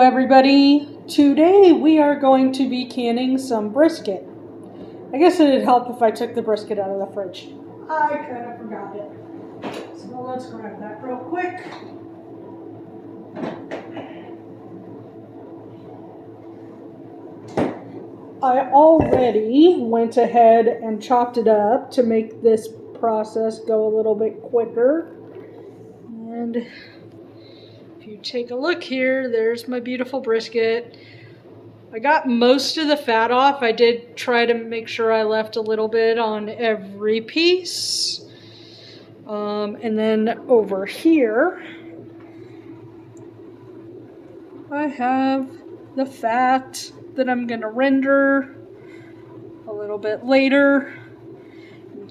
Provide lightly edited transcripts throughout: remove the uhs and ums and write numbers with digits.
everybody. Today we are going to be canning some brisket. I guess it'd help if I took the brisket out of the fridge. I kind of forgot it. So let's grab that real quick. I already went ahead and chopped it up to make this process go a little bit quicker. And if you take a look here, there's my beautiful brisket. I got most of the fat off. I did try to make sure I left a little bit on every piece. And then over here, I have the fat that I'm going to render a little bit later.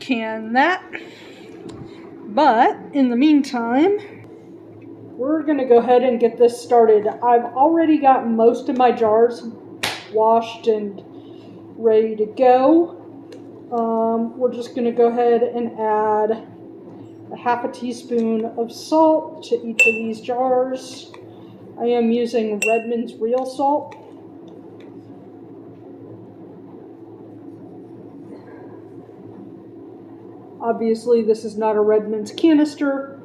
Can that. But in the meantime, we're going to go ahead and get this started. I've already got most of my jars washed and ready to go. We're just going to go ahead and add a half a teaspoon of salt to each of these jars. I am using Redmond's real salt. Obviously, this is not a Redmond's canister,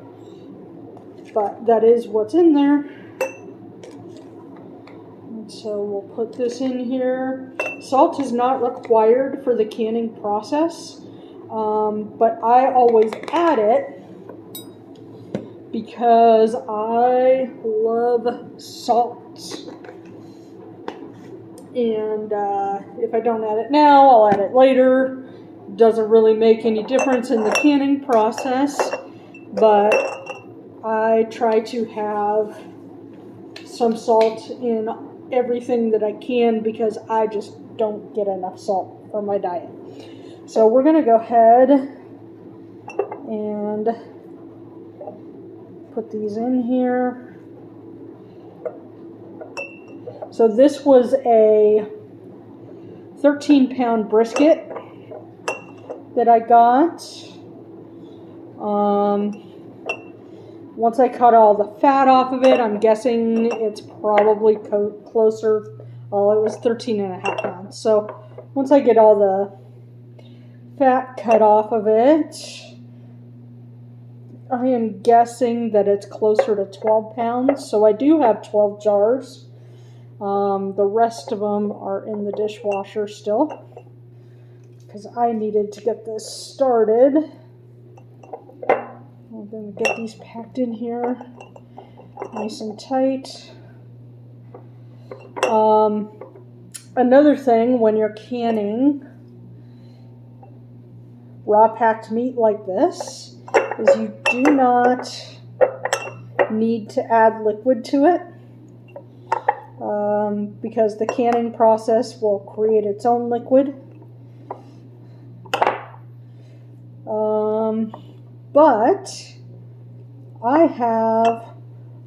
but that is what's in there. And so we'll put this in here. Salt is not required for the canning process, but I always add it because I love salt. And if I don't add it now, I'll add it later. Doesn't really make any difference in the canning process, but I try to have some salt in everything that I can because I just don't get enough salt for my diet. So we're going to go ahead and put these in here. So this was a 13-pound brisket that I got. Once I cut all the fat off of it, I'm guessing it's probably closer. Well, it was 13.5 pounds. So once I get all the fat cut off of it, I am guessing that it's closer to 12 pounds. So I do have 12 jars. The rest of them are in the dishwasher still, because I needed to get this started. I'm going to get these packed in here nice and tight. Another thing when you're canning raw packed meat like this is you do not need to add liquid to it, because the canning process will create its own liquid. But I have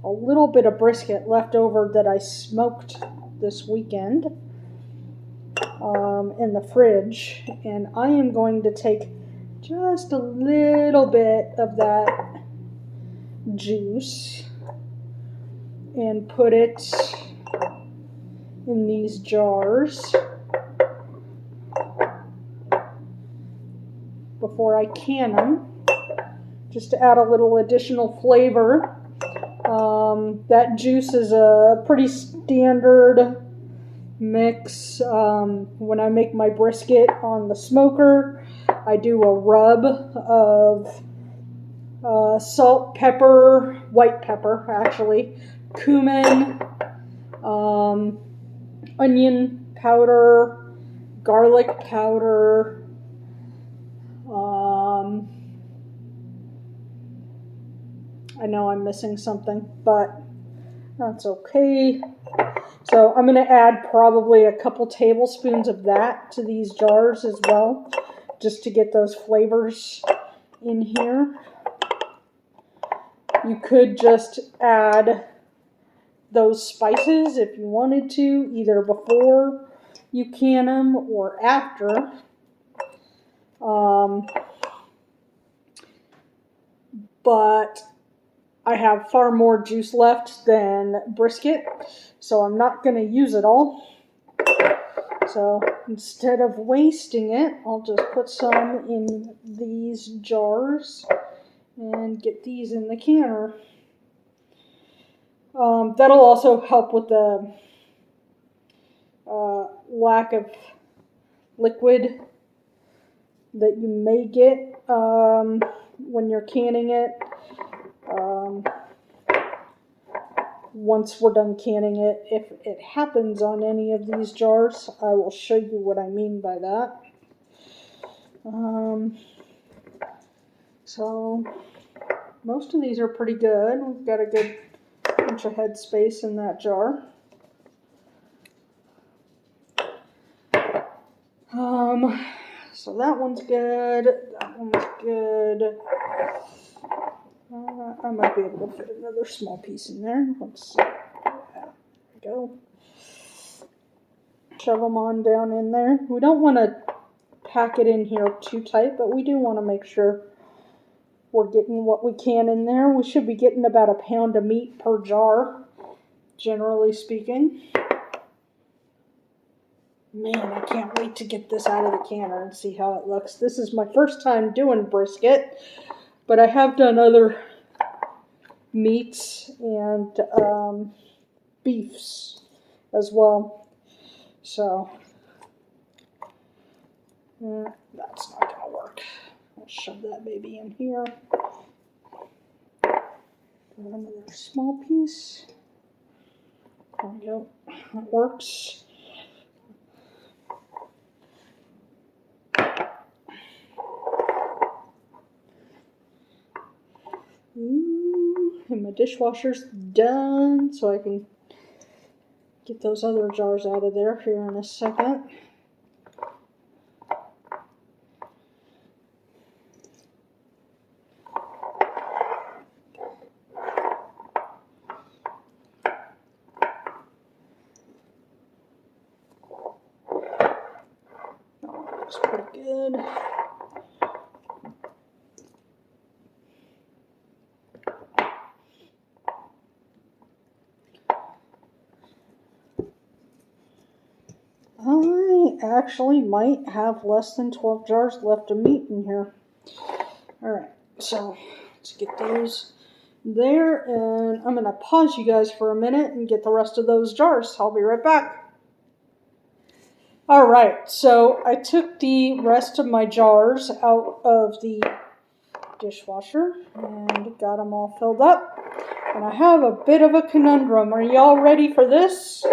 a little bit of brisket left over that I smoked this weekend in the fridge, and I am going to take just a little bit of that juice and put it in these jars before I can them, just to add a little additional flavor. That juice is a pretty standard mix. When I make my brisket on the smoker, I do a rub of salt, pepper, white pepper actually, cumin, onion powder, garlic powder, I know I'm missing something, but that's okay. So I'm going to add probably a couple tablespoons of that to these jars as well, just to get those flavors in here. You could just add those spices if you wanted to, either before you can them or after. But I have far more juice left than brisket, so I'm not going to use it all. So instead of wasting it, I'll just put some in these jars and get these in the canner. That'll also help with the lack of liquid that you may get when you're canning it. Once we're done canning it, if it happens on any of these jars, I will show you what I mean by that. So most of these are pretty good. We've got a good bunch of head space in that jar. So that one's good. That one's good. I might be able to fit another small piece in there. Let's see. There we go. Shove them on down in there. We don't want to pack it in here too tight, but we do want to make sure we're getting what we can in there. We should be getting about 1 pound of meat per jar, generally speaking. Man, I can't wait to get this out of the canner and see how it looks. This is my first time doing brisket, but I have done other meats and beefs as well. So that's not going to work. I'll shove that baby in here. Another small piece. There we go. That works. And my dishwasher's done, so I can get those other jars out of there here in a second. That looks pretty good. I actually might have less than 12 jars left of meat in here. Alright, so let's get those there, and I'm going to pause you guys for a minute and get the rest of those jars. I'll be right back. Alright, so I took the rest of my jars out of the dishwasher and got them all filled up. And I have a bit of a conundrum. Are y'all ready for this?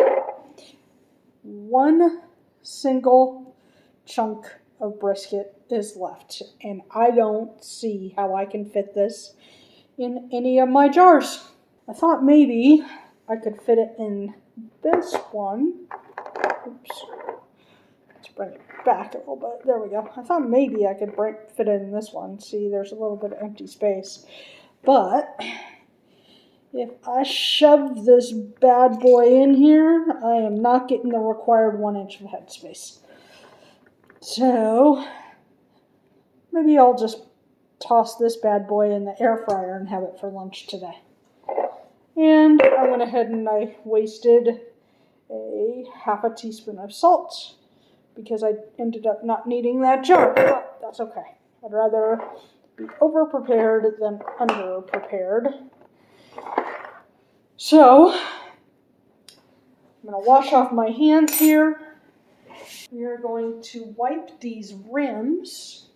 One single chunk of brisket is left, and I don't see how I can fit this in any of my jars. I thought maybe I could fit it in this one. Oops. Let's bring it back a little bit. There we go. I thought maybe I could fit it in this one. See, there's a little bit of empty space. But if I shove this bad boy in here, I am not getting the required 1 inch of headspace. So maybe I'll just toss this bad boy in the air fryer and have it for lunch today. And I went ahead and I wasted a ½ teaspoon of salt because I ended up not needing that jar, but that's okay. I'd rather be over-prepared than under-prepared. So, I'm going to wash off my hands here. We are going to wipe these rims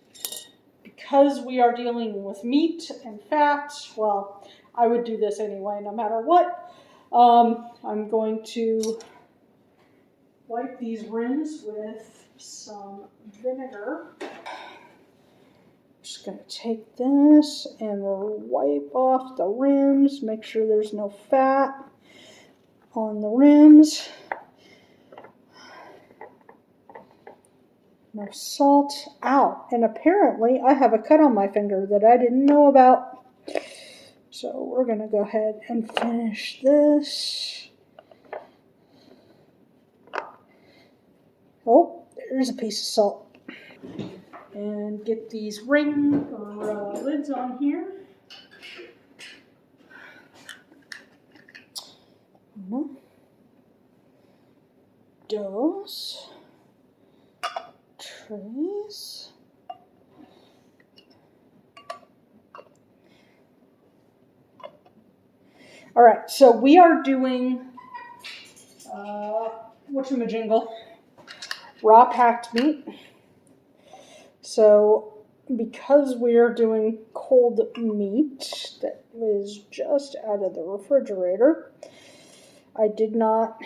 because we are dealing with meat and fat. Well, I would do this anyway, no matter what. I'm going to wipe these rims with some vinegar. Just going to take this and wipe off the rims, make sure there's no fat on the rims. No salt. Ow. And apparently I have a cut on my finger that I didn't know about. So we're going to go ahead and finish this. Oh, there's a piece of salt. And get these lids on here. Uno, dos, tres. All right, so we are doing whatchamajingle, raw packed meat. So because we are doing cold meat that is just out of the refrigerator, I did not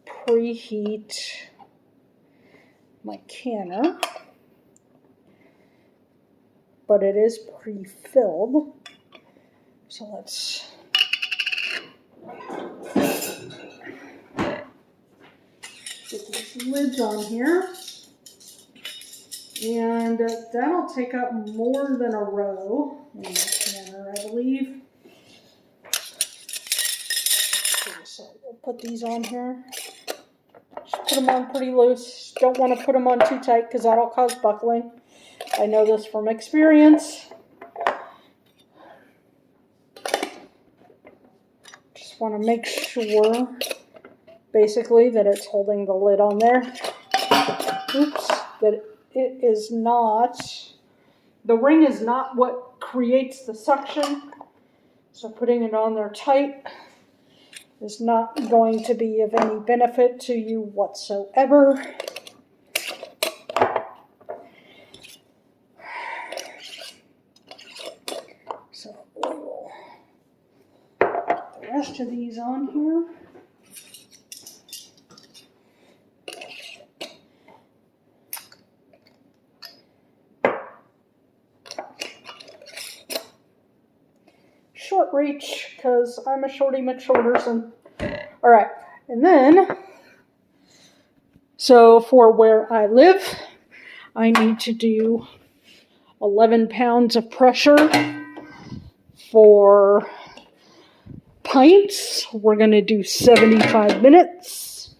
preheat my canner, but it is pre-filled. So let's get these lids on here. And that'll take up more than a row in the canner, I believe. Okay, so we'll put these on here. Just put them on pretty loose. Don't want to put them on too tight because that'll cause buckling. I know this from experience. Just want to make sure, basically, that it's holding the lid on there. Oops, that it is not, the ring is not what creates the suction. So putting it on there tight is not going to be of any benefit to you whatsoever. So we will put the rest of these on here. Short reach, because I'm a shorty McShorterson. All right, and then, so for where I live, I need to do 11 pounds of pressure. For pints, we're going to do 75 minutes.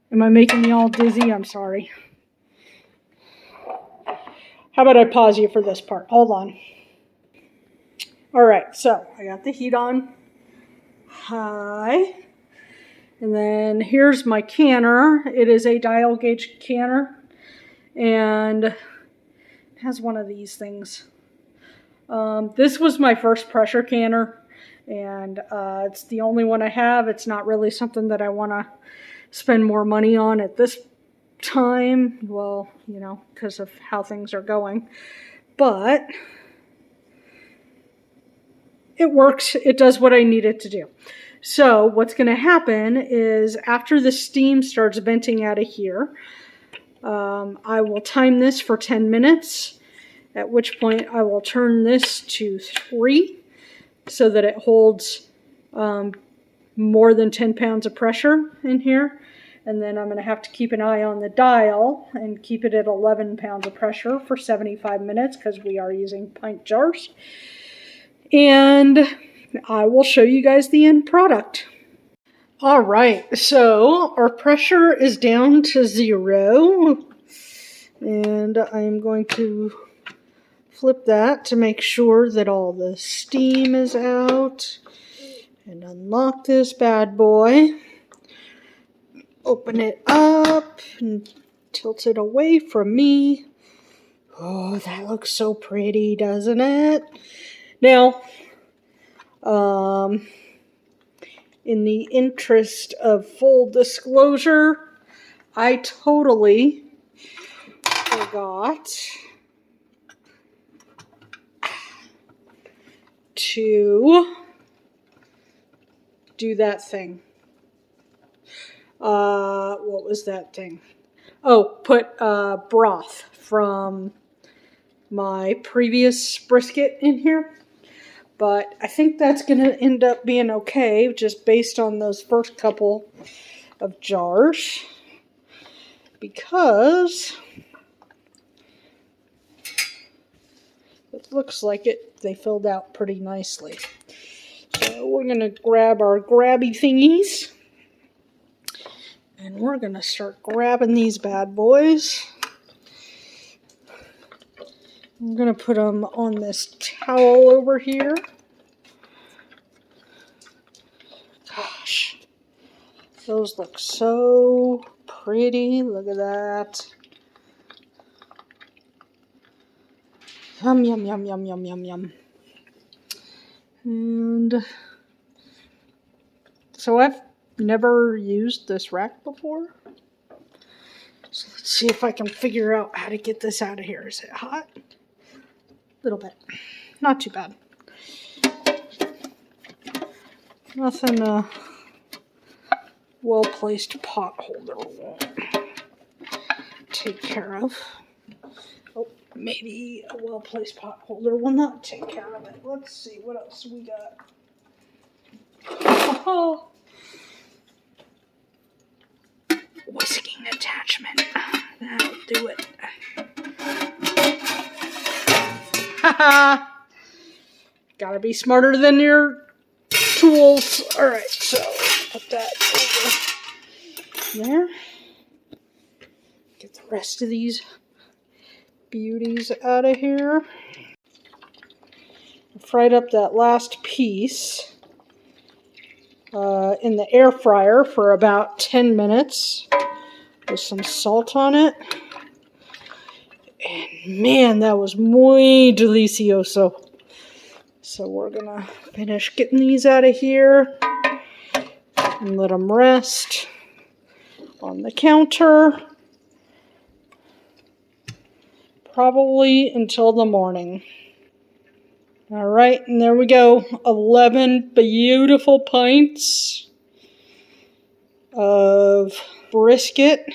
Am I making you all dizzy? I'm sorry. How about I pause you for this part? Hold on. All right, so I got the heat on high. And then here's my canner. It is a dial gauge canner. And it has one of these things. This was my first pressure canner. And it's the only one I have. It's not really something that I want to spend more money on at this time. Well, you know, because of how things are going. But it works. It does what I need it to do. So what's going to happen is after the steam starts venting out of here, I will time this for 10 minutes, at which point I will turn this to 3 so that it holds more than 10 pounds of pressure in here. And then I'm going to have to keep an eye on the dial and keep it at 11 pounds of pressure for 75 minutes because we are using pint jars. And I will show you guys the end product. All right, so our pressure is down to 0. And I'm going to flip that to make sure that all the steam is out. And unlock this bad boy. Open it up and tilt it away from me. Oh, that looks so pretty, doesn't it? Now, in the interest of full disclosure, I totally forgot to do that thing. What was that thing? Oh, put broth from my previous brisket in here. But I think that's going to end up being okay, just based on those first couple of jars. Because it looks like they filled out pretty nicely. So we're going to grab our grabby thingies. And we're going to start grabbing these bad boys. I'm going to put them on this towel over here. Gosh, those look so pretty. Look at that. Yum, yum, yum, yum, yum, yum, yum. And so I've never used this rack before. So let's see if I can figure out how to get this out of here. Is it hot? A little bit. Not too bad. Nothing a well-placed pot holder won't take care of. Oh, maybe a well-placed pot holder will not take care of it. Let's see, what else we got? Oh, whisking attachment. That'll do it. Haha! Gotta be smarter than your tools. Alright, so put that over there. Get the rest of these beauties out of here. I fried up that last piece in the air fryer for about 10 minutes with some salt on it. And man, that was muy delicioso. So we're gonna finish getting these out of here and let them rest on the counter. Probably until the morning. Alright, and there we go. 11 beautiful pints of brisket.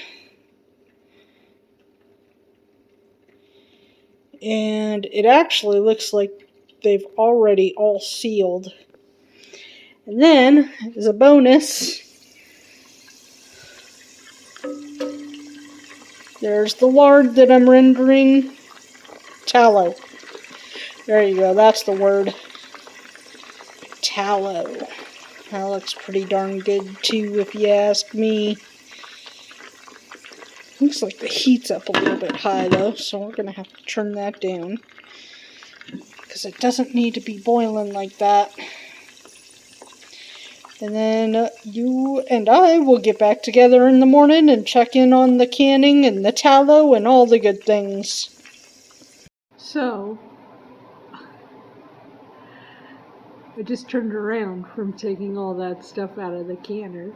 And it actually looks like they've already all sealed. And then, as a bonus, there's the lard that I'm rendering. Tallow. There you go, that's the word. Tallow. That looks pretty darn good too, if you ask me. Looks like the heat's up a little bit high though, so we're going to have to turn that down. Because it doesn't need to be boiling like that. And then you and I will get back together in the morning and check in on the canning and the tallow and all the good things. So, I just turned around from taking all that stuff out of the canner.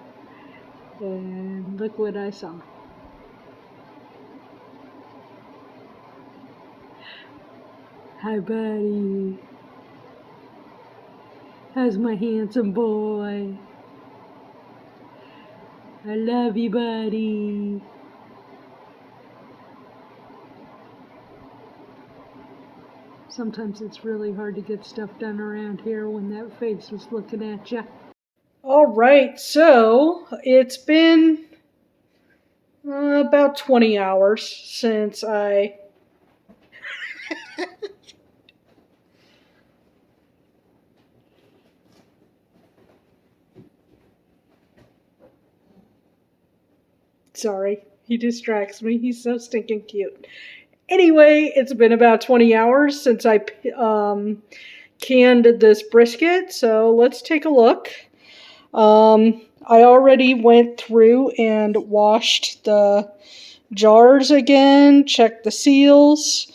And look what I saw. Hi, buddy. How's my handsome boy? I love you, buddy. Sometimes it's really hard to get stuff done around here when that face is looking at you. Alright, so it's been about 20 hours since I Sorry, he distracts me. He's so stinking cute. Anyway, it's been about 20 hours since I canned this brisket, so let's take a look. I already went through and washed the jars again, checked the seals.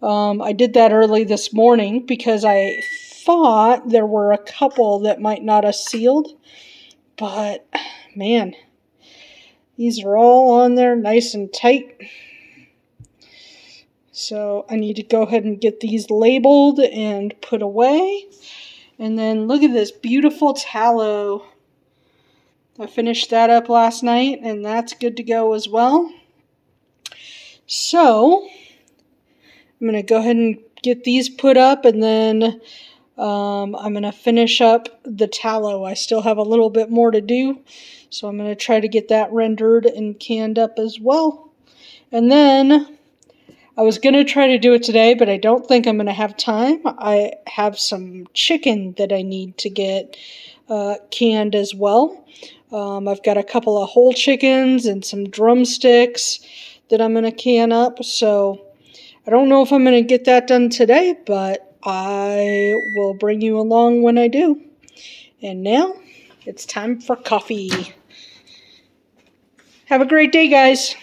I did that early this morning because I thought there were a couple that might not have sealed, but man, these are all on there nice and tight. So I need to go ahead and get these labeled and put away. And then look at this beautiful tallow. I finished that up last night and that's good to go as well. So I'm going to go ahead and get these put up and then I'm going to finish up the tallow. I still have a little bit more to do. So I'm going to try to get that rendered and canned up as well. And then I was going to try to do it today, but I don't think I'm going to have time. I have some chicken that I need to get canned as well. I've got a couple of whole chickens and some drumsticks that I'm going to can up. So I don't know if I'm going to get that done today, but I will bring you along when I do. And now it's time for coffee. Have a great day, guys.